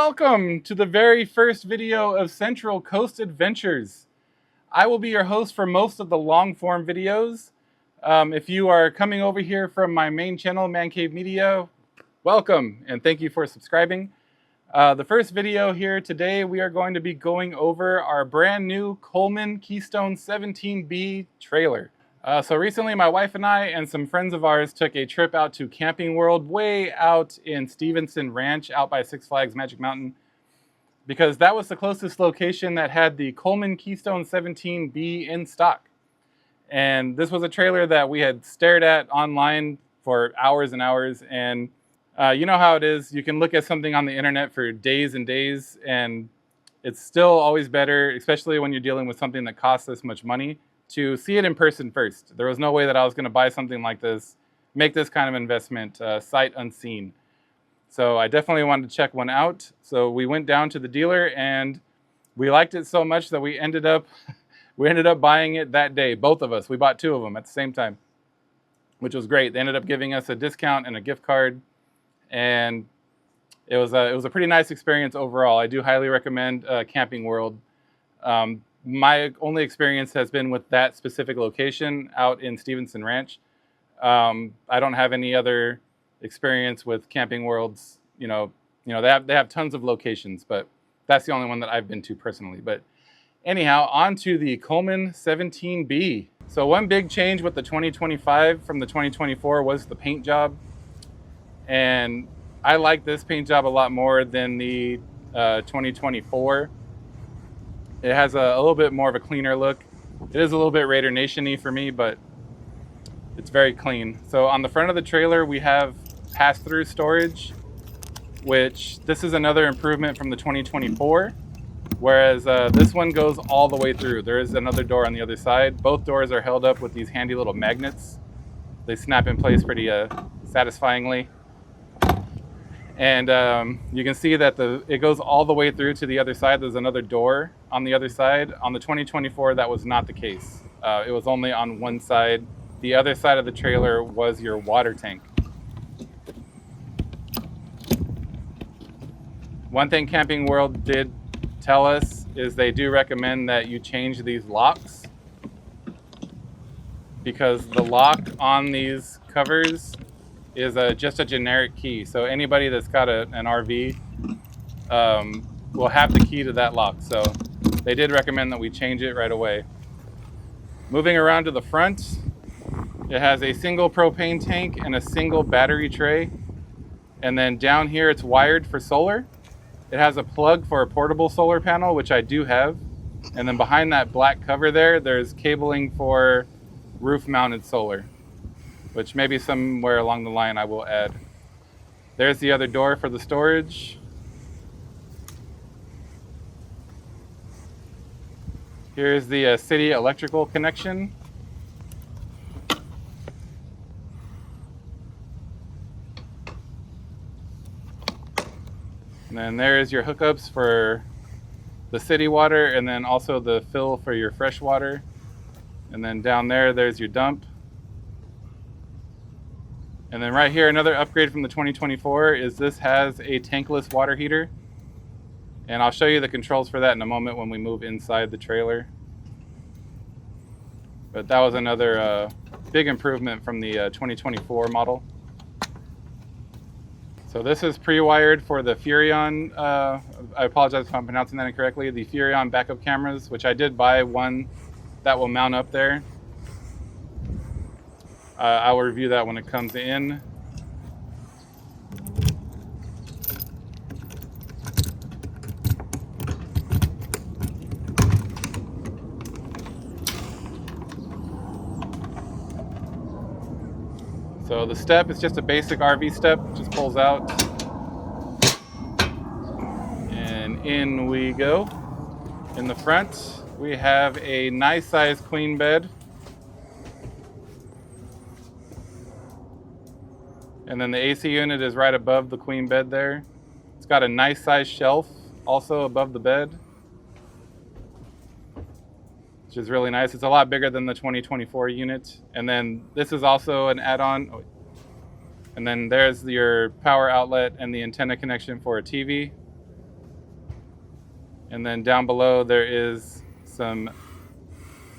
welcome to the very first video of Central Coast Adventures. I will be your host for most of the long form videos. If you are coming over here from my main channel, Man Cave Media, welcome and thank you for subscribing. The first video here today, we are going to be going over our brand new Coleman Keystone 17B trailer. So recently my wife and I and some friends of ours took a trip out to Camping World way out in Stevenson Ranch out by Six Flags Magic Mountain, because that was the closest location that had the Coleman Keystone 17B in stock. And this was a trailer that we had stared at online for hours and hours. And you know how it is, you can look at something on the internet for days and days, and it's still always better, especially when you're dealing with something that costs this much money, to see it in person first. There was no way that I was going to buy something like this, make this kind of investment sight unseen. So I definitely wanted to check one out. So we went down to the dealer and we liked it so much that we ended up buying it that day. Both of us. We bought two of them at the same time, which was great. They ended up giving us a discount and a gift card, and it was a pretty nice experience overall. I do highly recommend Camping World. My only experience has been with that specific location out in Stevenson Ranch. I don't have any other experience with Camping Worlds. You know, they have tons of locations, but that's the only one that I've been to personally. But anyhow, on to the Coleman 17B. So one big change with the 2025 from the 2024 was the paint job. And I like this paint job a lot more than the 2024. It has a little bit more of a cleaner look. It is a little bit Raider Nation-y for me, but it's very clean. So on the front of the trailer, we have pass-through storage, which this is another improvement from the 2024, whereas this one goes all the way through. There is another door on the other side. Both doors are held up with these handy little magnets. They snap in place pretty satisfyingly. And you can see that it goes all the way through to the other side. There's another door on the other side. On the 2024, that was not the case. It was only on one side. The other side of the trailer was your water tank. One thing Camping World did tell us is they do recommend that you change these locks, because the lock on these covers is just a generic key. So anybody that's got an RV will have the key to that lock. So they did recommend that we change it right away. Moving around to the front, it has a single propane tank and a single battery tray. And then down here it's wired for solar. It has a plug for a portable solar panel, which I do have. And then behind that black cover there's cabling for roof mounted solar, which maybe somewhere along the line I will add. There's the other door for the storage. Here's the city electrical connection. And then there's your hookups for the city water, and then also the fill for your fresh water. And then down there's your dump. And then right here, another upgrade from the 2024 is this has a tankless water heater. And I'll show you the controls for that in a moment when we move inside the trailer. But that was another big improvement from the 2024 model. So this is pre-wired for the Furrion, I apologize if I'm pronouncing that incorrectly, the Furrion backup cameras, which I did buy one that will mount up there. I will review that when it comes in. So the step is just a basic RV step, just pulls out. And in we go. In the front, we have a nice sized queen bed. And then the AC unit is right above the queen bed there. It's got a nice size shelf also above the bed, which is really nice. It's a lot bigger than the 2024 unit. And then this is also an add-on. Oh, and then there's your power outlet and the antenna connection for a TV. And then down below there is some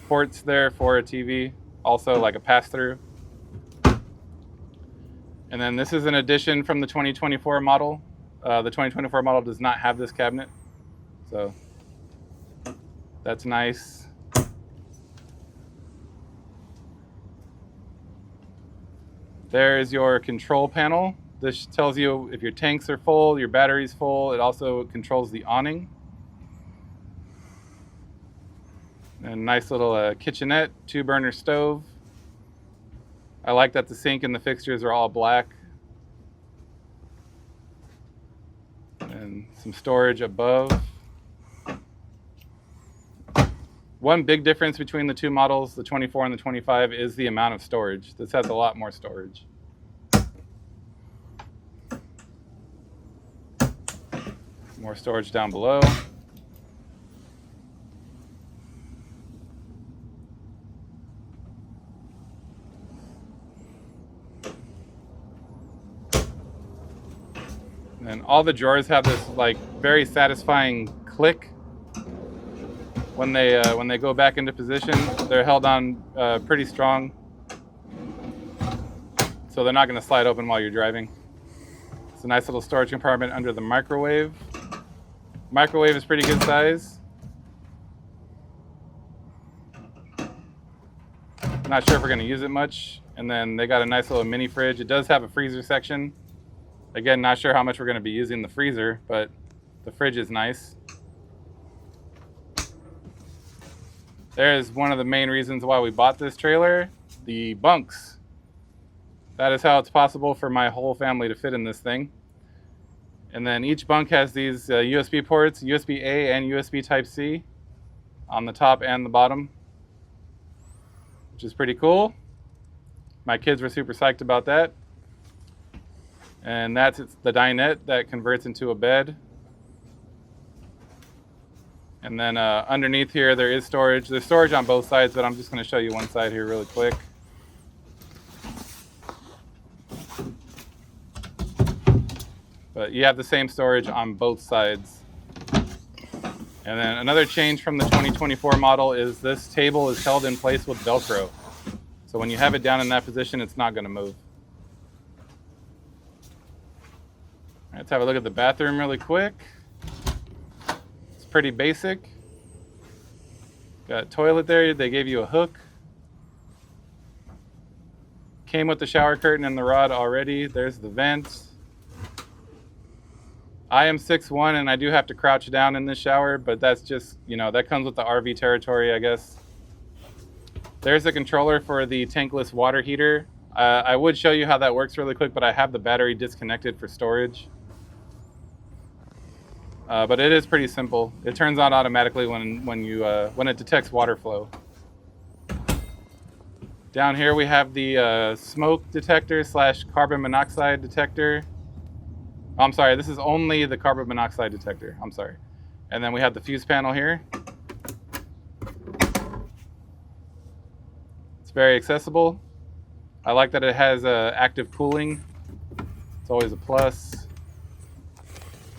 ports there for a TV, also like a pass-through. And then this is an addition from the 2024 model. The 2024 model does not have this cabinet, so that's nice. There is your control panel. This tells you if your tanks are full, your battery's full. It also controls the awning. And nice little kitchenette, 2-burner stove. I like that the sink and the fixtures are all black. And some storage above. One big difference between the two models, the 24 and the 25, is the amount of storage. This has a lot more storage. More storage down below. And all the drawers have this like very satisfying click when they go back into position. They're held on pretty strong, so they're not going to slide open while you're driving. It's a nice little storage compartment under the microwave. Microwave is pretty good size. Not sure if we're going to use it much. And then they got a nice little mini fridge. It does have a freezer section. Again, not sure how much we're going to be using the freezer, but the fridge is nice. There's one of the main reasons why we bought this trailer, the bunks. That is how it's possible for my whole family to fit in this thing. And then each bunk has these USB ports, USB-A and USB Type-C on the top and the bottom, which is pretty cool. My kids were super psyched about that. And that's the dinette that converts into a bed. And then underneath here, there is storage. There's storage on both sides, but I'm just going to show you one side here really quick. But you have the same storage on both sides. And then another change from the 2024 model is this table is held in place with Velcro. So when you have it down in that position, it's not going to move. Let's have a look at the bathroom really quick. It's pretty basic. Got a toilet there. They gave you a hook. Came with the shower curtain and the rod already. There's the vent. I am 6'1" and I do have to crouch down in this shower, but that's just, that comes with the RV territory, I guess. There's the controller for the tankless water heater. I would show you how that works really quick, but I have the battery disconnected for storage. But it is pretty simple. It turns on automatically when it detects water flow. Down here we have the smoke detector / carbon monoxide detector. Oh, I'm sorry, this is only the carbon monoxide detector. I'm sorry. And then we have the fuse panel here. It's very accessible. I like that it has active cooling. It's always a plus.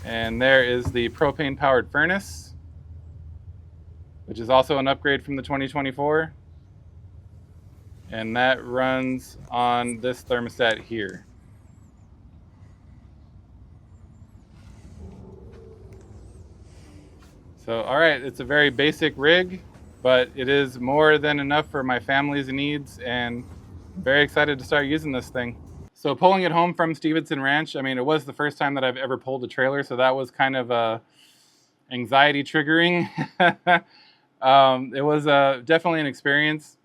And there is the propane-powered furnace, which is also an upgrade from the 2024. And that runs on this thermostat here. So, all right, it's a very basic rig, but it is more than enough for my family's needs, and I'm very excited to start using this thing. So pulling it home from Stevenson Ranch, I mean, it was the first time that I've ever pulled a trailer, so that was kind of anxiety triggering. It was definitely an experience,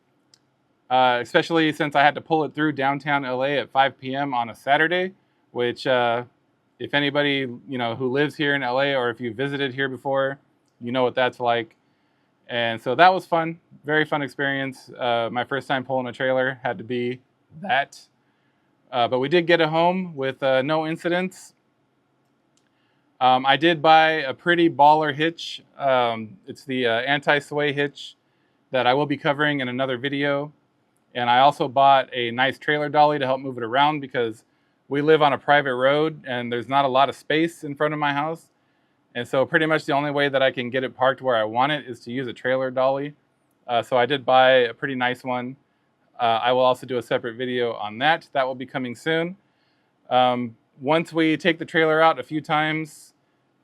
especially since I had to pull it through downtown LA at 5 p.m. on a Saturday, which if anybody who lives here in LA or if you visited here before, you know what that's like. And so that was fun, very fun experience. My first time pulling a trailer had to be that. But we did get it home with no incidents. I did buy a pretty baller hitch. It's the anti-sway hitch that I will be covering in another video. And I also bought a nice trailer dolly to help move it around because we live on a private road and there's not a lot of space in front of my house. And so pretty much the only way that I can get it parked where I want it is to use a trailer dolly. So I did buy a pretty nice one. I will also do a separate video on that. That will be coming soon. Once we take the trailer out a few times,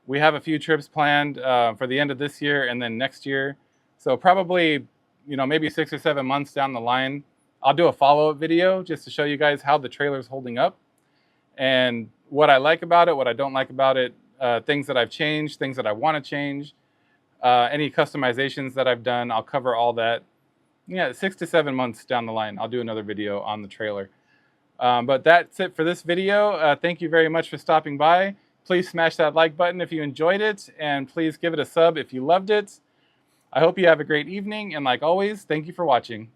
we have a few trips planned for the end of this year and then next year. So probably, maybe 6 or 7 months down the line, I'll do a follow-up video just to show you guys how the trailer's holding up and what I like about it, what I don't like about it, things that I've changed, things that I want to change, any customizations that I've done. I'll cover all that. 6 to 7 months down the line, I'll do another video on the trailer. But that's it for this video. Thank you very much for stopping by. Please smash that like button if you enjoyed it, and please give it a sub if you loved it. I hope you have a great evening, and like always, thank you for watching.